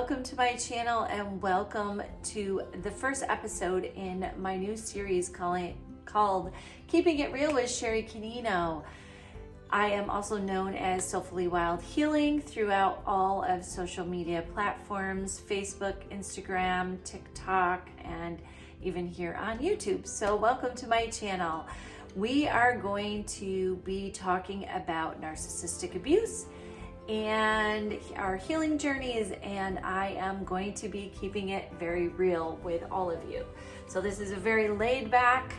welcome to my channel and welcome to the first episode in my new series called Keeping It Real with Sherry Canino. I am also known as SoulfullyWildHealing throughout all of social media platforms, Facebook, Instagram, TikTok, and even here on YouTube. So welcome to my channel. We are going to be talking about narcissistic abuse and our healing journeys, and I am going to be keeping it very real with all of you. So this is a very laid back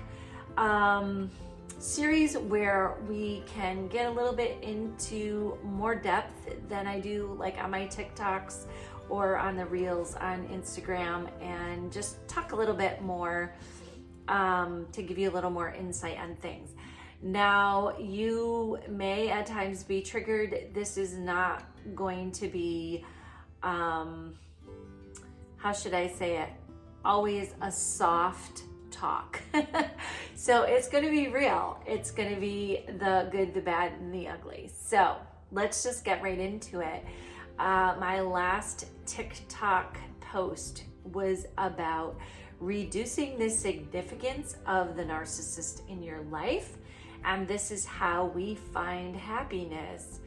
series where we can get a little bit into more depth than I do like on my TikToks or on the reels on Instagram, and just talk a little bit more to give you a little more insight on things. Now, you may at times be triggered. This is not going to be, how should I say it? Always a soft talk. So it's going to be real. It's going to be the good, the bad, and the ugly. So let's just get right into it. My last TikTok post was about reducing the significance of the narcissist in your life. And this is how we find happiness.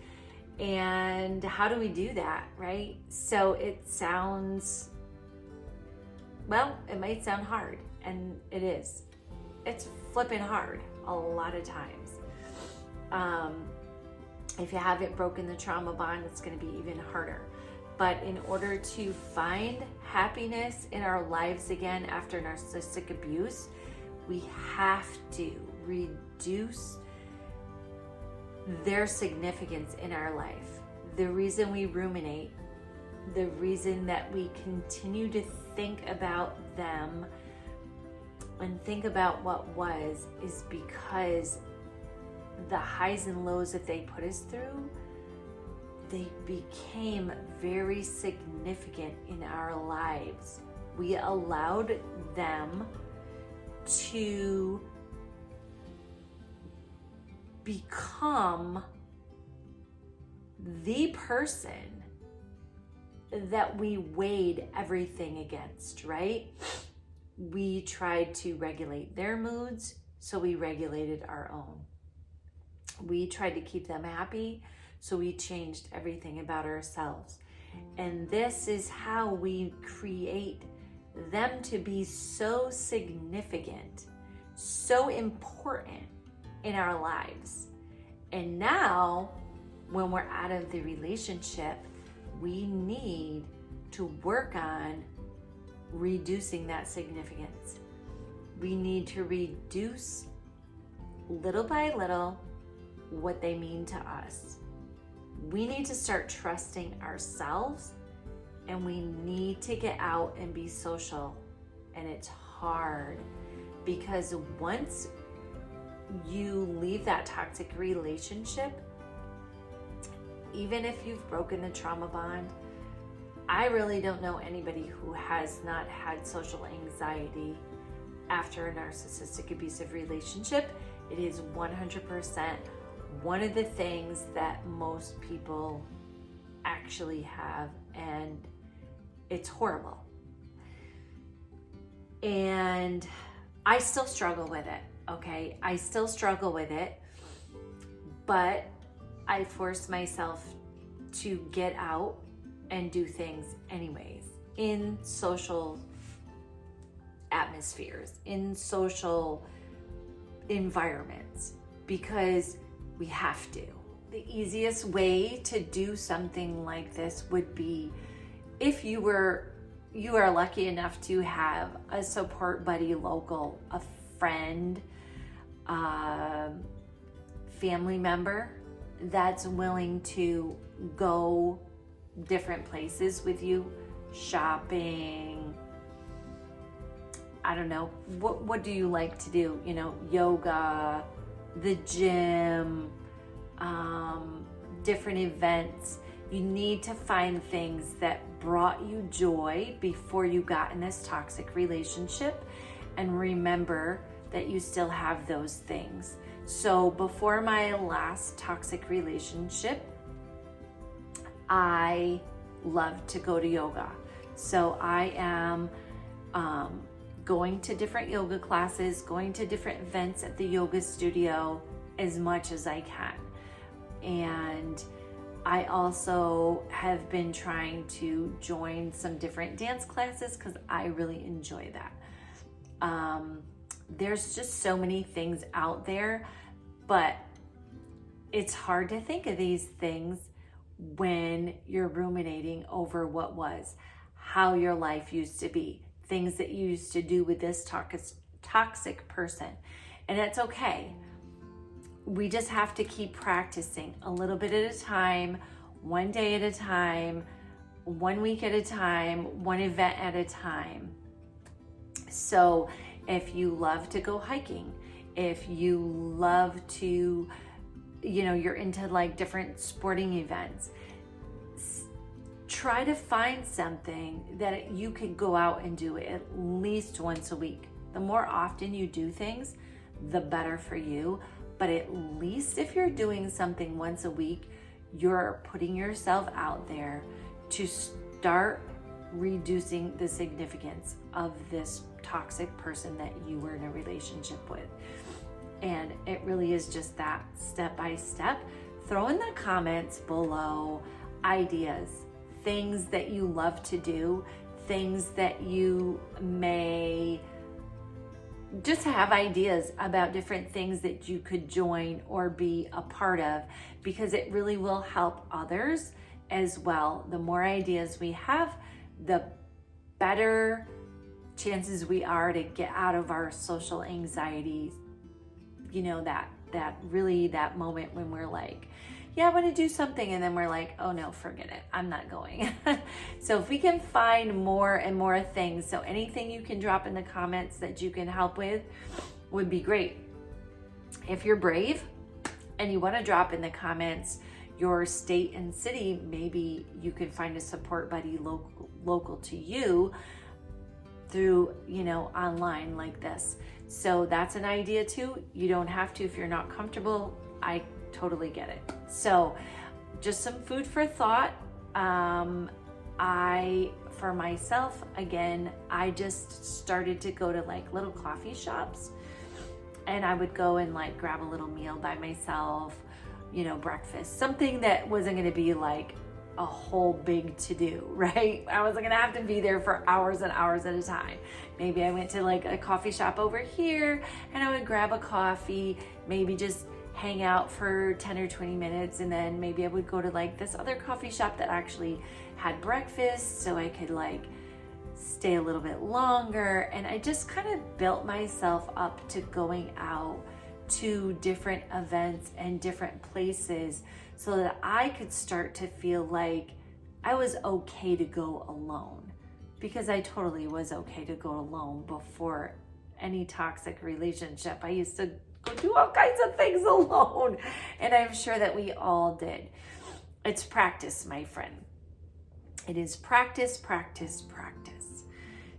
And how do we do that, right? So it sounds, well, it might sound hard, and it is. It's flipping hard a lot of times. If you haven't broken the trauma bond, it's going to be even harder. But in order to find happiness in our lives again after narcissistic abuse, we have to reduce their significance in our life. The reason we ruminate, the reason that we continue to think about them and think about what was, is because the highs and lows that they put us through, they became very significant in our lives. We allowed them to become the person that we weighed everything against, right? We tried to regulate their moods, so we regulated our own. We tried to keep them happy, so we changed everything about ourselves. And this is how we create them to be so significant, so important in our lives. And now, when we're out of the relationship, we need to work on reducing that significance. We need to reduce little by little what they mean to us. We need to start trusting ourselves, and we need to get out and be social. And it's hard because once you leave that toxic relationship, even if you've broken the trauma bond, I really don't know anybody who has not had social anxiety after a narcissistic abusive relationship. It is 100% one of the things that most people actually have, and it's horrible. And I still struggle with it, okay? I still struggle with it, but I force myself to get out and do things anyways, in social atmospheres, in social environments, because we have to. The easiest way to do something like this would be if you are lucky enough to have a support buddy local, a friend, family member that's willing to go different places with you, shopping, I don't know, what do you like to do? You know, yoga, the gym, different events. You need to find things that brought you joy before you got in this toxic relationship, and remember that you still have those things. So before my last toxic relationship, I loved to go to yoga. So I am going to different yoga classes, going to different events at the yoga studio as much as I can. And I also have been trying to join some different dance classes because I really enjoy that. There's just so many things out there, but it's hard to think of these things when you're ruminating over what was, how your life used to be, things that you used to do with this toxic person. And it's okay. We just have to keep practicing a little bit at a time, one day at a time, 1 week at a time, one event at a time. So if you love to go hiking, if you love to, you're into like different sporting events, try to find something that you can go out and do at least once a week. The more often you do things, the better for you. But at least if you're doing something once a week, you're putting yourself out there to start reducing the significance of this toxic person that you were in a relationship with. And it really is just that, step by step. Throw in the comments below ideas, things that you love to do, things that you may just have ideas about different things that you could join or be a part of, because it really will help others as well. The more ideas we have, the better chances we are to get out of our social anxiety. That moment when we're like, yeah, I want to do something, and then we're like, oh no, forget it, I'm not going. So if we can find more and more things, so anything you can drop in the comments that you can help with would be great. If you're brave and you want to drop in the comments your state and city, maybe you can find a support buddy local to you through, online like this. So that's an idea too. You don't have to if you're not comfortable. I totally get it. So just some food for thought. For myself, again, I just started to go to like little coffee shops, and I would go and like grab a little meal by myself, breakfast, something that wasn't going to be like a whole big to do, right? I wasn't going to have to be there for hours and hours at a time. Maybe I went to like a coffee shop over here and I would grab a coffee, maybe just hang out for 10 or 20 minutes, and then maybe I would go to like this other coffee shop that actually had breakfast, so I could like stay a little bit longer. And I just kind of built myself up to going out to different events and different places so that I could start to feel like I was okay to go alone, because I totally was okay to go alone before any toxic relationship. I used to go do all kinds of things alone, and I'm sure that we all did. It's practice, my friend. It is practice, practice, practice.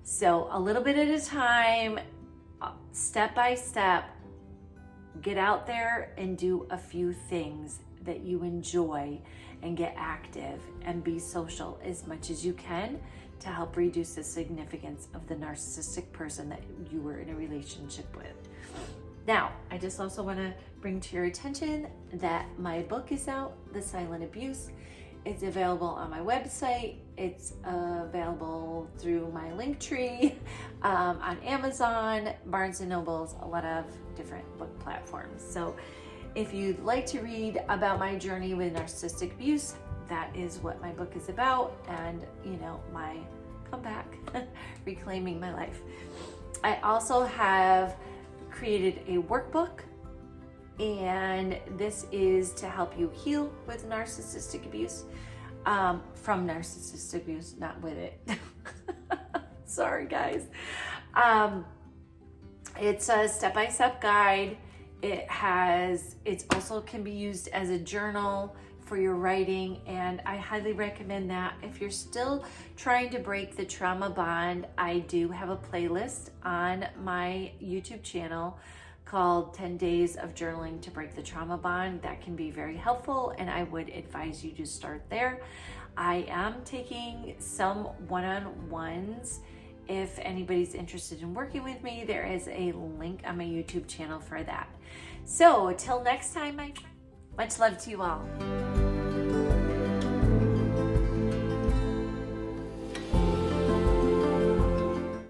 So a little bit at a time, step by step, get out there and do a few things that you enjoy, and get active and be social as much as you can to help reduce the significance of the narcissistic person that you were in a relationship with. Now, I just also want to bring to your attention that my book is out, The Silent Abuse. It's available on my website. It's available through my Linktree, on Amazon, Barnes & Nobles, a lot of different book platforms. So if you'd like to read about my journey with narcissistic abuse, that is what my book is about, and my comeback, reclaiming my life. I also have created a workbook, and this is to help you heal with narcissistic abuse, from narcissistic abuse, not with it. Sorry guys. It's a step-by-step guide. It also can be used as a journal for your writing, and I highly recommend that. If you're still trying to break the trauma bond, I do have a playlist on my YouTube channel called 10 Days of Journaling to Break the Trauma Bond. That can be very helpful, and I would advise you to start there. I am taking some one-on-ones. If anybody's interested in working with me, there is a link on my YouTube channel for that. So till next time, my friends, much love to you all.